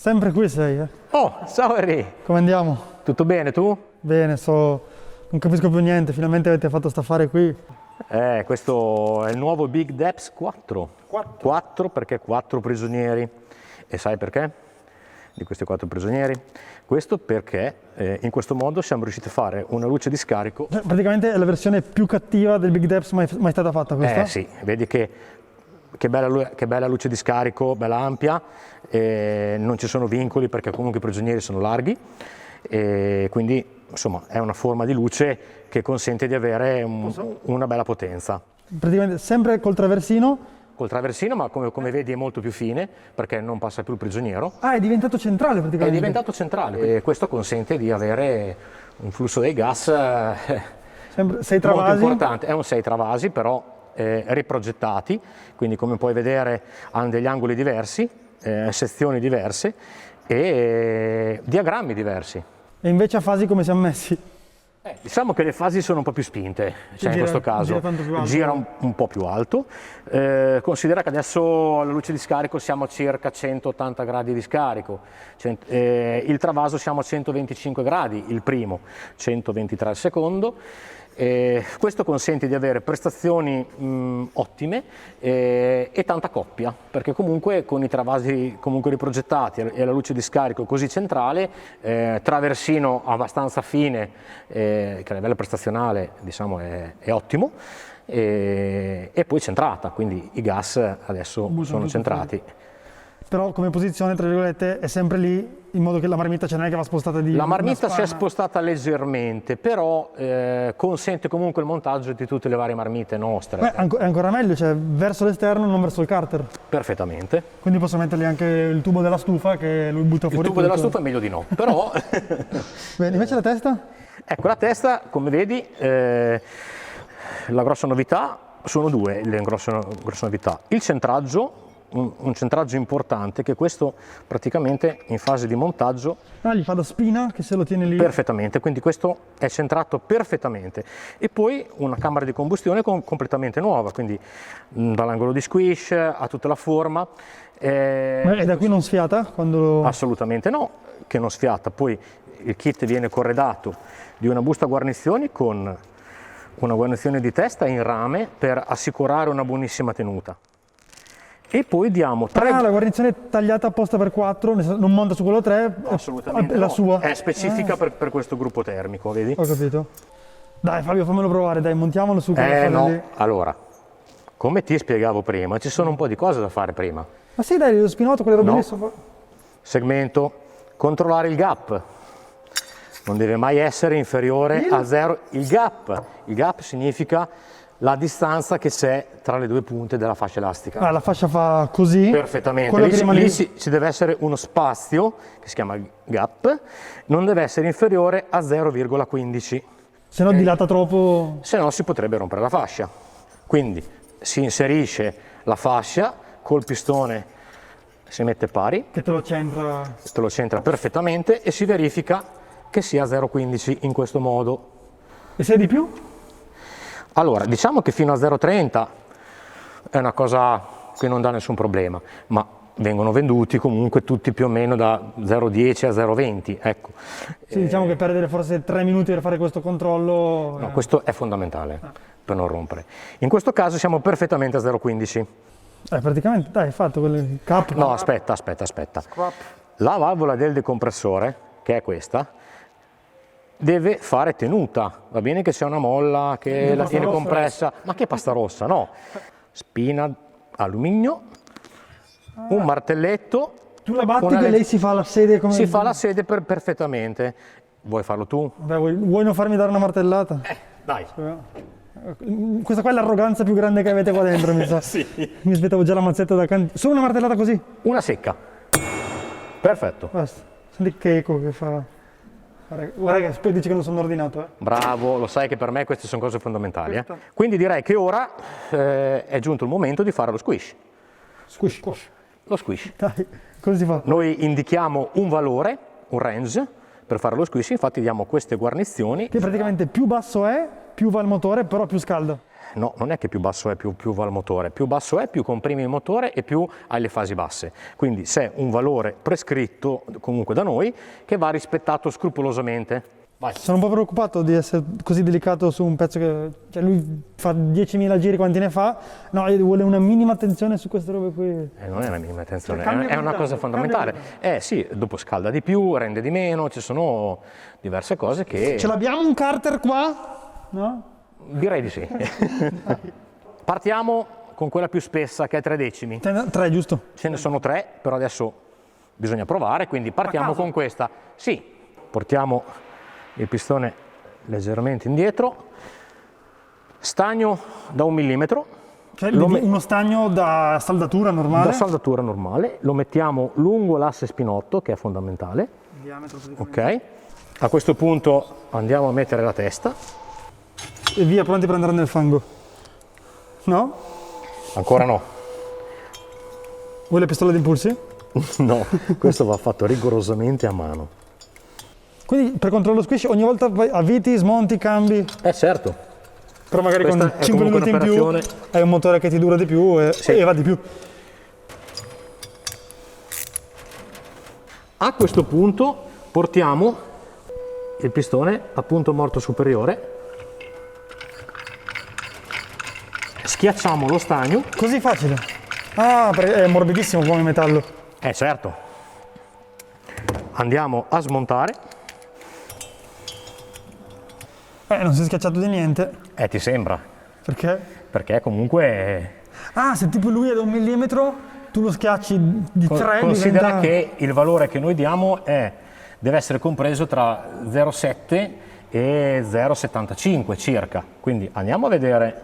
Sempre qui sei, eh? Oh, ciao Henry! Come andiamo? Tutto bene tu? Bene, non capisco più niente, finalmente avete fatto sta affare qui. Questo è il nuovo Big Depths 4. 4 perché 4 prigionieri. E sai perché? Di questi 4 prigionieri? Questo perché in questo modo siamo riusciti a fare una luce di scarico. Praticamente è la versione più cattiva del Big Depths mai stata fatta questa? Sì, vedi che bella luce di scarico, bella ampia, non ci sono vincoli perché comunque i prigionieri sono larghi, e quindi insomma è una forma di luce che consente di avere una bella potenza. Praticamente sempre col traversino? Col traversino, ma come vedi è molto più fine perché non passa più il prigioniero. Ah, è diventato centrale praticamente? È diventato centrale e questo consente di avere un flusso dei gas 6 travasi? molto importante. È un 6 travasi però riprogettati, quindi come puoi vedere hanno degli angoli diversi, sezioni diverse e diagrammi diversi. E invece a fasi come siamo messi? Diciamo che le fasi sono un po' più spinte, in questo caso gira un po' più alto. Considera che adesso alla luce di scarico siamo a circa 180 gradi di scarico, il travaso siamo a 125 gradi il primo, 123 il secondo. Questo consente di avere prestazioni ottime e tanta coppia, perché comunque con i travasi comunque riprogettati e la luce di scarico così centrale, traversino abbastanza fine, che a livello prestazionale diciamo è ottimo, e poi centrata, quindi i gas adesso sono centrati. Però come posizione, tra virgolette, è sempre lì, in modo che la marmitta non è che va spostata di La marmitta si è spostata leggermente, però consente comunque il montaggio di tutte le varie marmitte nostre. È ancora meglio, cioè verso l'esterno, non verso il carter. Perfettamente. Quindi posso mettergli anche il tubo della stufa che lui butta fuori. Il tubo della stufa è meglio di no, però... Bene, invece la testa? Ecco, la testa, come vedi, la grossa novità, sono due le grosse novità. Il centraggio, un centraggio importante, che questo praticamente in fase di montaggio gli fa da spina che se lo tiene lì perfettamente, quindi questo è centrato perfettamente, e poi una camera di combustione completamente nuova, quindi dall'angolo di squish a tutta la forma. E da qui non sfiata? Assolutamente no, che non sfiata. Poi il kit viene corredato di una busta guarnizioni con una guarnizione di testa in rame per assicurare una buonissima tenuta. E poi diamo 3... la guarnizione tagliata apposta per 4, non monta su quello 3, assolutamente è la no. sua. È specifica per questo gruppo termico, vedi? Ho capito. Dai Fabio, fammelo provare, dai, montiamolo su. No, lì. Allora, come ti spiegavo prima, ci sono un po' di cose da fare prima. Ma sì, dai, lo spinotto, quelle robe lì sopra. Segmento, controllare il gap. Non deve mai essere inferiore a 0. Il gap significa la distanza che c'è tra le due punte della fascia elastica. La fascia fa così? Perfettamente, lì ci deve essere uno spazio che si chiama gap, non deve essere inferiore a 0,15. Se no dilata troppo. Se no si potrebbe rompere la fascia. Quindi si inserisce la fascia col pistone, si mette pari. Che te lo centra. Te lo centra perfettamente e si verifica che sia 0,15 in questo modo. E se è di più? Allora, diciamo che fino a 0,30 è una cosa che non dà nessun problema, ma vengono venduti comunque tutti più o meno da 0,10 a 0,20, ecco. Sì, diciamo che perdere forse 3 minuti per fare questo controllo... No, questo è fondamentale per non rompere. In questo caso siamo perfettamente a 0,15. Praticamente, dai, hai fatto quel cap. No, aspetta. La valvola del decompressore, che è questa, deve fare tenuta, va bene che c'è una molla che la tiene compressa, ma che pasta rossa, no. Spina alluminio, un martelletto. Tu la batti che lei si fa la sede come... Si fa la sede perfettamente. Vuoi farlo tu? Beh, vuoi non farmi dare una martellata? Dai. Questa qua è l'arroganza più grande che avete qua dentro, mi sa. Sì. Mi aspettavo già la mazzetta da canto. Solo una martellata così? Una secca. Perfetto. Basta. Senti che eco che fa. Guarda che dici che non sono ordinato. Bravo, lo sai che per me queste sono cose fondamentali. Quindi direi che ora è giunto il momento di fare lo squish. Squish. Lo squish. Dai, cosa si fa? Noi indichiamo un valore, un range, per fare lo squish, infatti diamo queste guarnizioni. Che praticamente più basso è, più va il motore, però più scalda. No, non è che più basso è più va il motore, più basso è più comprimi il motore e più hai le fasi basse. Quindi c'è un valore prescritto comunque da noi che va rispettato scrupolosamente. Vai. Sono un po' preoccupato di essere così delicato su un pezzo che, cioè lui fa 10.000 giri, quanti ne fa? No, vuole una minima attenzione su queste robe qui. Non è una minima attenzione, è una cosa fondamentale. Sì, dopo scalda di più, rende di meno, ci sono diverse cose che... Ce l'abbiamo un carter qua? No? Direi di sì. Partiamo con quella più spessa che è 3 decimi. 3, giusto? Ce ne sono 3, però adesso bisogna provare, quindi partiamo con questa. Sì, portiamo il pistone leggermente indietro, stagno da 1 millimetro. Cioè uno stagno da saldatura normale? Da saldatura normale, lo mettiamo lungo l'asse spinotto, che è fondamentale. Diametro, ok, a questo punto andiamo a mettere la testa. E via, pronti per andare nel fango. No? Ancora no. Vuoi le pistole di impulsi? No, questo va fatto rigorosamente a mano. Quindi per controllo squish ogni volta avviti, smonti, cambi? Certo. Però magari Questa con 5 minuti in più hai un motore che ti dura di più e va di più. A questo punto portiamo il pistone a punto morto superiore, schiacciamo lo stagno. Così facile? Ah, è morbidissimo come metallo. Certo. Andiamo a smontare. Non si è schiacciato di niente. Ti sembra? Perché? Perché comunque... Ah, se tipo lui è da 1 millimetro, tu lo schiacci di 3, considera che il valore che noi diamo deve essere compreso tra 0,7 e 0,75 circa. Quindi andiamo a vedere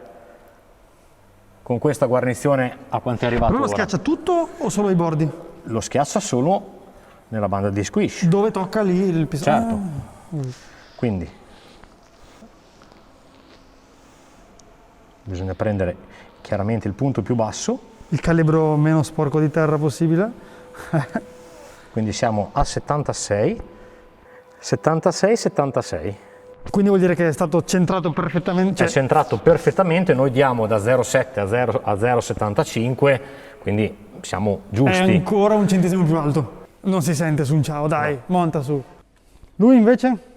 con questa guarnizione a quanto è arrivato Lui lo ora. schiaccia tutto o solo i bordi? Lo schiaccia solo nella banda di squish. Dove tocca lì il pistone? Certo. Quindi bisogna prendere chiaramente il punto più basso. Il calibro meno sporco di terra possibile. Quindi siamo a 76, 76, 76. Quindi vuol dire che è stato centrato perfettamente? È centrato perfettamente, noi diamo da 0,7 a 0,75, quindi siamo giusti. È ancora un centesimo più alto. Non si sente su un ciao, dai, no. Monta su. Lui invece?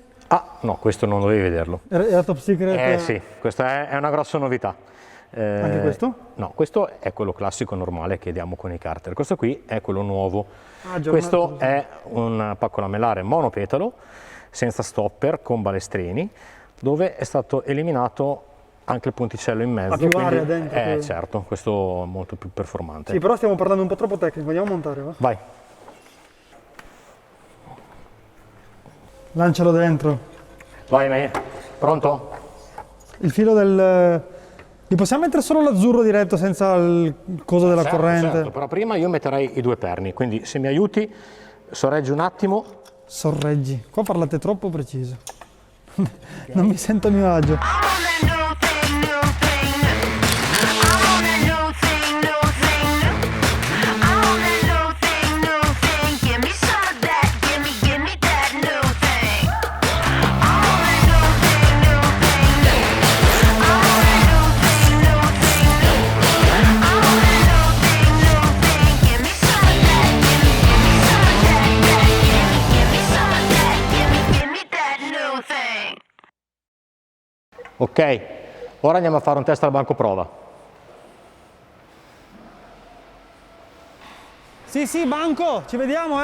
No, questo non dovevi vederlo. Era top secret? Sì, questa è una grossa novità. Anche questo? No, questo è quello classico normale che diamo con i carter. Questo qui è quello nuovo. Questo è un pacco lamellare monopetalo, senza stopper, con balestrini, dove è stato eliminato anche il ponticello in mezzo. Ha più aria dentro. Certo, questo è molto più performante. Sì, però stiamo parlando un po' troppo tecnico, andiamo a montare, va? Vai. Lancialo dentro. Vai, pronto? Il filo del... Gli possiamo mettere solo l'azzurro diretto senza il coso della corrente? Certo, però prima io metterei i 2 perni, quindi se mi aiuti, sorreggi un attimo. Sorreggi. Qua parlate troppo preciso. Non mi sento a mio agio. Ok, ora andiamo a fare un test al banco prova. Sì, banco, ci vediamo,